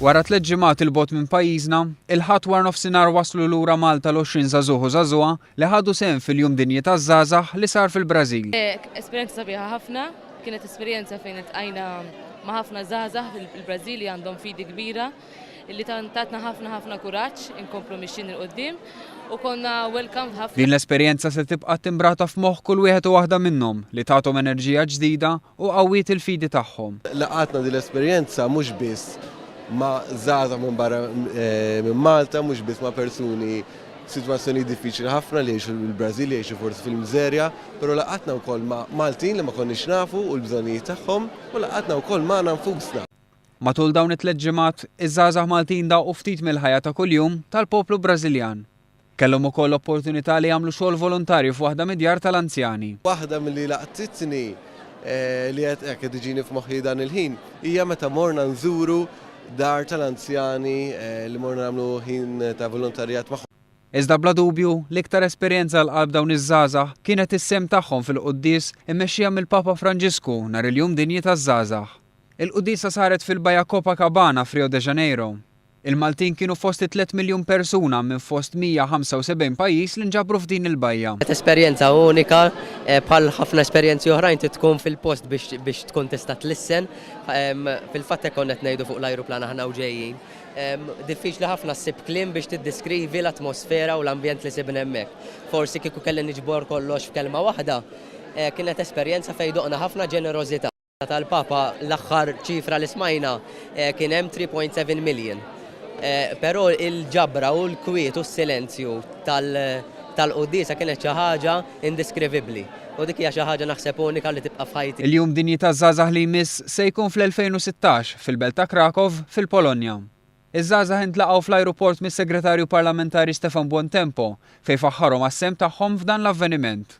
Wara 3 ġimgħat il-bogħod minn pajjiżna, il-ħadd wara nofsinhar waslu lura Malta l-20 żagħżugħ u żagħżugħa li ħadu sehem fil-Jum Dinji taż-Żgħażagħ li sar fil-Brażil. Esperjenza sabiħa ħafna, kienet esperjenza fejn iltqajna ma' ħafna żgħażagħ fil-Brażil li għandhom fidi kbira illi tatna ħafna kuraġġ inkomplu mixjin il-qudiem u konna welcome ħafna. Din l-esperjenza se tibqa' timbrata f'moħħ kull wieħed u waħda minnhom li tagħthom enerġija ġdida u qawwiet il-fidi tagħhom. Laqatna din l-esperjenza mhux biss ma' żgħażagħ minn barra minn Malta, mhux biss ma' persuni f'sitwazzjoni diffiċli ħafna li jgħixu fil-Brażil, jgħixu forsi fil-miżerja, però laqatna wkoll ma' Maltin li ma konniex nafu u l-bżonnijiet tagħhom u laqatna wkoll magħna nfusna. Matul dawn it-3 ġimgħat, iż-żgħażagħ Maltin daqgħu ftit mill-ħajja ta' kuljum tal-poplu Brażiljan. Kellhom ukoll opportunità li jagħmlu xogħol volontarju f'waħda mid-djar tal-anzjani. Waħda milli laqtitni li qed tiġini f'moħħi dan il-ħin hija meta morna nżuru dar tal-anzjani li morna nagħmlu ħin ta' volontarjat magħhom. Iżda bla dubju l-iktar esperjenza l-qalb dawn iż-żgħażagħ kienet is-sehem tagħhom fil-quddies immexxija mill-Papa Franġisku nhar il-Jum Dinji taż-Żgħażagħ. Il-quddiesa saret fil-Bajja Copacabana f'Rio de Janeiro. Il-Maltin kienu fost 3 miljun persuna minn fost 175 pajjiż li nġabru f'din il-bajja. Esperjenza unika, bħal ħafna esperjenzi oħrajn tkun fil-post biex tkun tista' tlissen. Fil-fatt hekk qed ngħidu fuq l-ajruplan aħna u ġejjin. Diffiċli ħafna ssib kliem biex tiddeskrivi l-atmosfera u l-ambjent li sibna hemmhekk. Forsi kieku kelli niġbor kollox f'kelma waħda, kienet esperjenza fejn doqna ħafna ġenerożità. Tal-Papa l-aħħar ċifra li smajna kien hemm 3.7 million. Però il-ġabra u l-kwiet u s-silenzju tal-quddiesa kienet xi ħaġa indeskrivibbli. U dik hija xi ħaġa naħseb unika li tibqa' f'ħajti. Il-Jum Dinji taż-Żgħażagħ li jmiss se jkun fl-2016 fil-belt ta' Krakow fil-Polonja. Iż-żgħażagħ intlaqgħu fl-ajruport mis-Segretarju Parlamentari Stefan Buontempo fejn faħħarhom għas-sehem tagħhom f'dan l-avveniment.